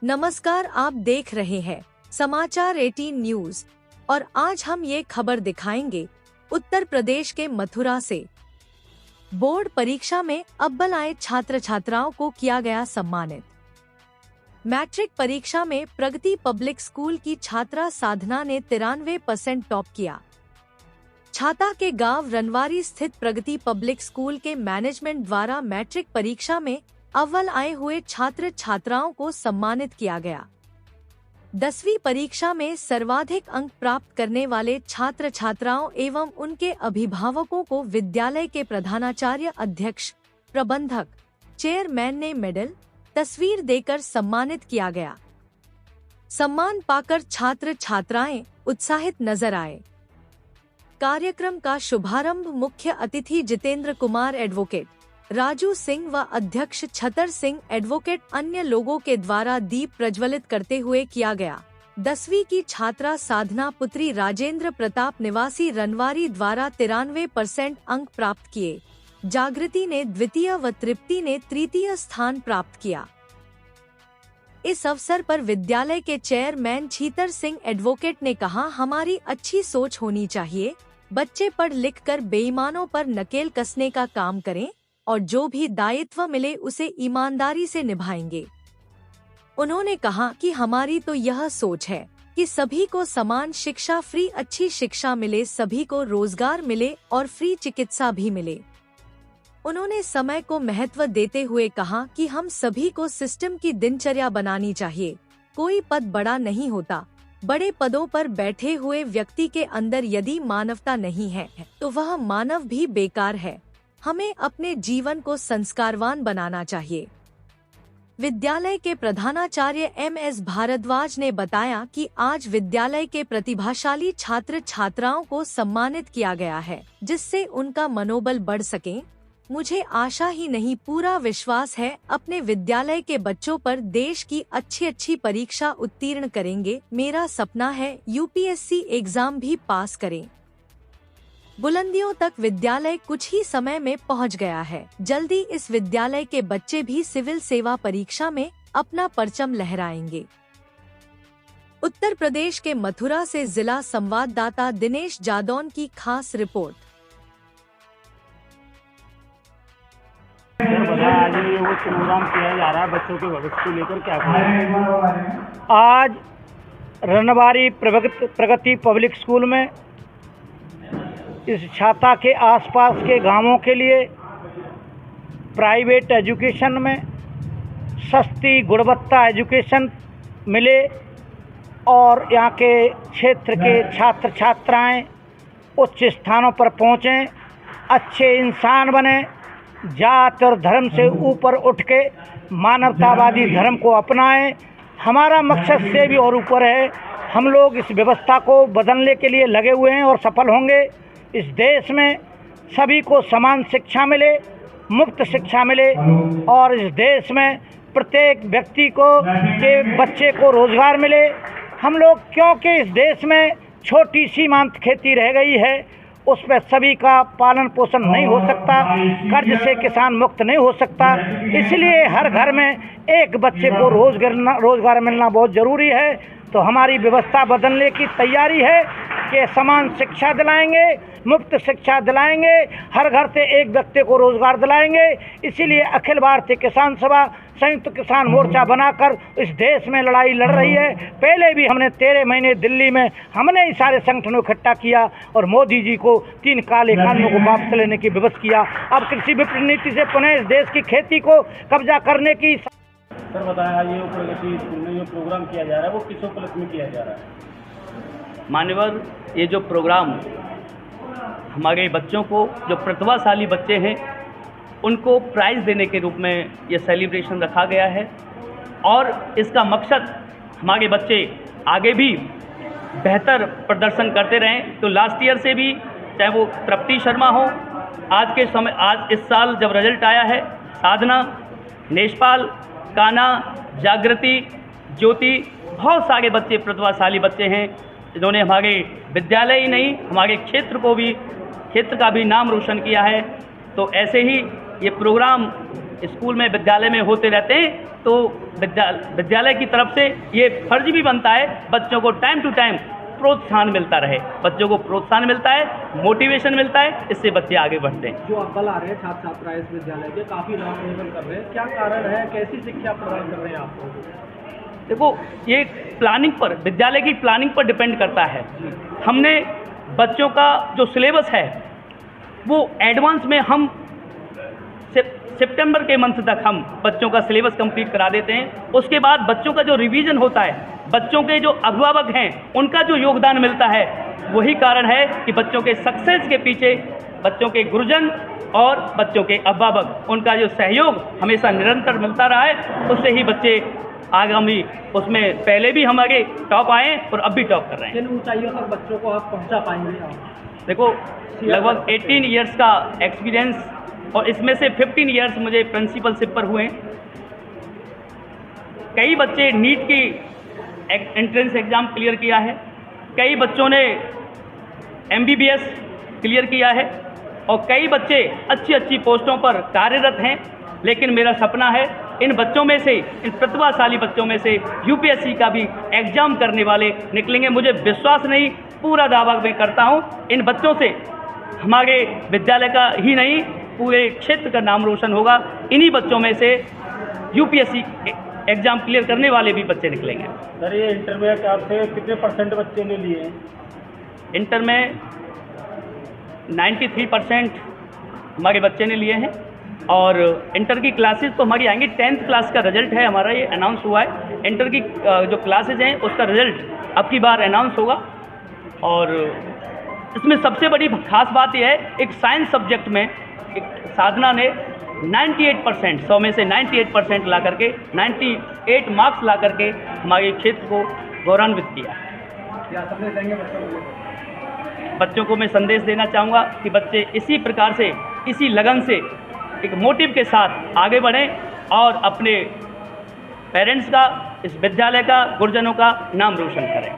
नमस्कार, आप देख रहे हैं समाचार 18 न्यूज और आज हम ये खबर दिखाएंगे उत्तर प्रदेश के मथुरा से। बोर्ड परीक्षा में अव्वल आए छात्र छात्राओं को किया गया सम्मानित। मैट्रिक परीक्षा में प्रगति पब्लिक स्कूल की छात्रा साधना ने 93% टॉप किया। छाता के गांव रनवारी स्थित प्रगति पब्लिक स्कूल के मैनेजमेंट द्वारा मैट्रिक परीक्षा में अव्वल आए हुए छात्र छात्राओं को सम्मानित किया गया। 10वीं परीक्षा में सर्वाधिक अंक प्राप्त करने वाले छात्र छात्राओं एवं उनके अभिभावकों को विद्यालय के प्रधानाचार्य, अध्यक्ष, प्रबंधक, चेयरमैन ने मेडल, तस्वीर देकर सम्मानित किया गया। सम्मान पाकर छात्र छात्राएं उत्साहित नजर आए। कार्यक्रम का शुभारंभ मुख्य अतिथि जितेंद्र कुमार एडवोकेट, राजू सिंह व अध्यक्ष छतर सिंह एडवोकेट अन्य लोगों के द्वारा दीप प्रज्वलित करते हुए किया गया। 10वीं की छात्रा साधना पुत्री राजेंद्र प्रताप निवासी रनवारी द्वारा 93% अंक प्राप्त किए। जागृति ने द्वितीय व तृप्ति ने तृतीय स्थान प्राप्त किया। इस अवसर पर विद्यालय के चेयरमैन छतर सिंह एडवोकेट ने कहा, हमारी अच्छी सोच होनी चाहिए। बच्चे पढ़ लिख कर बेईमानों पर नकेल कसने का काम करें और जो भी दायित्व मिले उसे ईमानदारी से निभाएंगे। उन्होंने कहा कि हमारी तो यह सोच है कि सभी को समान शिक्षा, फ्री अच्छी शिक्षा मिले, सभी को रोजगार मिले और फ्री चिकित्सा भी मिले। उन्होंने समय को महत्व देते हुए कहा कि हम सभी को सिस्टम की दिनचर्या बनानी चाहिए। कोई पद बड़ा नहीं होता। बड़े पदों पर बैठे हुए व्यक्ति के अंदर यदि मानवता नहीं है तो वह मानव भी बेकार है। हमें अपने जीवन को संस्कारवान बनाना चाहिए। विद्यालय के प्रधानाचार्य MS भारद्वाज ने बताया कि आज विद्यालय के प्रतिभाशाली छात्र छात्राओं को सम्मानित किया गया है, जिससे उनका मनोबल बढ़ सके। मुझे आशा ही नहीं, पूरा विश्वास है अपने विद्यालय के बच्चों पर। देश की अच्छी परीक्षा उत्तीर्ण करेंगे। मेरा सपना है UPSC एग्जाम भी पास करें। बुलंदियों तक विद्यालय कुछ ही समय में पहुंच गया है। जल्दी इस विद्यालय के बच्चे भी सिविल सेवा परीक्षा में अपना परचम लहराएंगे। उत्तर प्रदेश के मथुरा से जिला संवाददाता दिनेश जादौन की खास रिपोर्ट। आज ये वो प्रोग्राम किया जा रहा है बच्चों के भविष्य को लेकर, क्या आज रनवारी प्रगति पब्लिक स्कूल में इस छाता के आसपास के गांवों के लिए प्राइवेट एजुकेशन में सस्ती गुणवत्ता एजुकेशन मिले और यहाँ के क्षेत्र के छात्र छात्राएं उच्च स्थानों पर पहुँचें, अच्छे इंसान बने, जात और धर्म से ऊपर उठ के मानवतावादी धर्म को अपनाएं। हमारा मकसद से भी और ऊपर है। हम लोग इस व्यवस्था को बदलने के लिए लगे हुए हैं और सफल होंगे। इस देश में सभी को समान शिक्षा मिले, मुफ्त शिक्षा मिले और इस देश में प्रत्येक व्यक्ति को के बच्चे को रोजगार मिले। हम लोग, क्योंकि इस देश में छोटी सीमांत खेती रह गई है, उस पर सभी का पालन पोषण नहीं हो सकता, कर्ज से किसान मुक्त नहीं हो सकता। इसलिए हर घर में एक बच्चे को रोजगार मिलना बहुत ज़रूरी है। तो हमारी व्यवस्था बदलने की तैयारी है कि समान शिक्षा दिलाएंगे, मुफ्त शिक्षा दिलाएंगे, हर घर से एक व्यक्ति को रोजगार दिलाएंगे। इसीलिए अखिल भारतीय किसान सभा संयुक्त किसान मोर्चा बनाकर इस देश में लड़ाई लड़ रही है। पहले भी हमने 13 महीने दिल्ली में हमने सारे संगठनों को इकट्ठा किया और मोदी जी को 3 काले कानूनों को वापस लेने की विवश किया। अब कृषि विपणन नीति से पुनः इस देश की खेती को कब्जा करने की। सर बताया, ये प्रगति स्कूल में जो प्रोग्राम किया जा रहा है वो किस उपलक्ष्य में किया जा रहा है? मान्यवर, ये जो प्रोग्राम हमारे बच्चों को, जो प्रतिभाशाली बच्चे हैं, उनको प्राइज़ देने के रूप में ये सेलिब्रेशन रखा गया है और इसका मकसद हमारे बच्चे आगे भी बेहतर प्रदर्शन करते रहें। तो लास्ट ईयर से भी, चाहे वो तृप्ति शर्मा हो, आज इस साल जब रिजल्ट आया है, साधना, नेशपाल, काना, जागृति, ज्योति, बहुत सारे बच्चे प्रतिभाशाली बच्चे हैं जिन्होंने हमारे विद्यालय ही नहीं, हमारे क्षेत्र का भी नाम रोशन किया है। तो ऐसे ही ये प्रोग्राम स्कूल में विद्यालय में होते रहते हैं, तो विद्यालय की तरफ से ये फर्ज भी बनता है बच्चों को टाइम टू टाइम प्रोत्साहन मिलता रहे। बच्चों को प्रोत्साहन मिलता है, मोटिवेशन मिलता है, इससे बच्चे आगे बढ़ते हैं। जो अव्वल आ रहे हैं छात्र छात्राएं इस विद्यालय के काफ़ी नाम रोशन कर रहे हैं, क्या कारण है, कैसी शिक्षा प्रदान कर रहे हैं आपको? देखो, ये प्लानिंग पर, विद्यालय की प्लानिंग पर डिपेंड करता है। हमने बच्चों का जो सिलेबस है वो एडवांस में हम सितंबर के मंथ तक हम बच्चों का सिलेबस कंप्लीट करा देते हैं। उसके बाद बच्चों का जो रिवीजन होता है, बच्चों के जो अभिभावक हैं उनका जो योगदान मिलता है, वही कारण है कि बच्चों के सक्सेस के पीछे बच्चों के गुरुजन और बच्चों के अभिभावक, उनका जो सहयोग हमेशा निरंतर मिलता रहा है, उससे ही बच्चे आगामी उसमें पहले भी हमारे टॉप आए और अब भी टॉप कर रहे हैं। किन ऊंचाइयों तक बच्चों को आप पहुंचा पाएंगे? देखो, लगभग 18 इयर्स का एक्सपीरियंस और इसमें से 15 इयर्स मुझे प्रिंसिपलशिप पर हुए। कई बच्चे नीट की एंट्रेंस एग्ज़ाम क्लियर किया है, कई बच्चों ने MBBS क्लियर किया है और कई बच्चे अच्छी अच्छी पोस्टों पर कार्यरत हैं। लेकिन मेरा सपना है इन बच्चों में से, इन प्रतिभाशाली बच्चों में से UPSC का भी एग्ज़ाम करने वाले निकलेंगे। मुझे विश्वास नहीं, पूरा दावा मैं करता हूँ, इन बच्चों से हमारे विद्यालय का ही नहीं पूरे क्षेत्र का नाम रोशन होगा। इन्हीं बच्चों में से UPSC एग्ज़ाम क्लियर करने वाले भी बच्चे निकलेंगे। सर, ये इंटर में आपसे कितने % बच्चे ने लिए हैं? इंटर में 93% हमारे बच्चे ने लिए हैं और इंटर की क्लासेस तो हमारी आएंगी। 10th क्लास का रिजल्ट है हमारा, ये अनाउंस हुआ है। इंटर की जो क्लासेज हैं उसका रिजल्ट अब की बार अनाउंस होगा। और इसमें सबसे बड़ी खास बात यह है, एक साइंस सब्जेक्ट में एक साधना ने 98%, 100 में से 98% ला करके 98 मार्क्स ला करके हमारे क्षेत्र को गौरवान्वित किया। क्या संदेश देंगे बच्चों को? मैं संदेश देना चाहूँगा कि बच्चे इसी प्रकार से, इसी लगन से, एक मोटिव के साथ आगे बढ़ें और अपने पेरेंट्स का, इस विद्यालय का, गुरुजनों का नाम रोशन करें।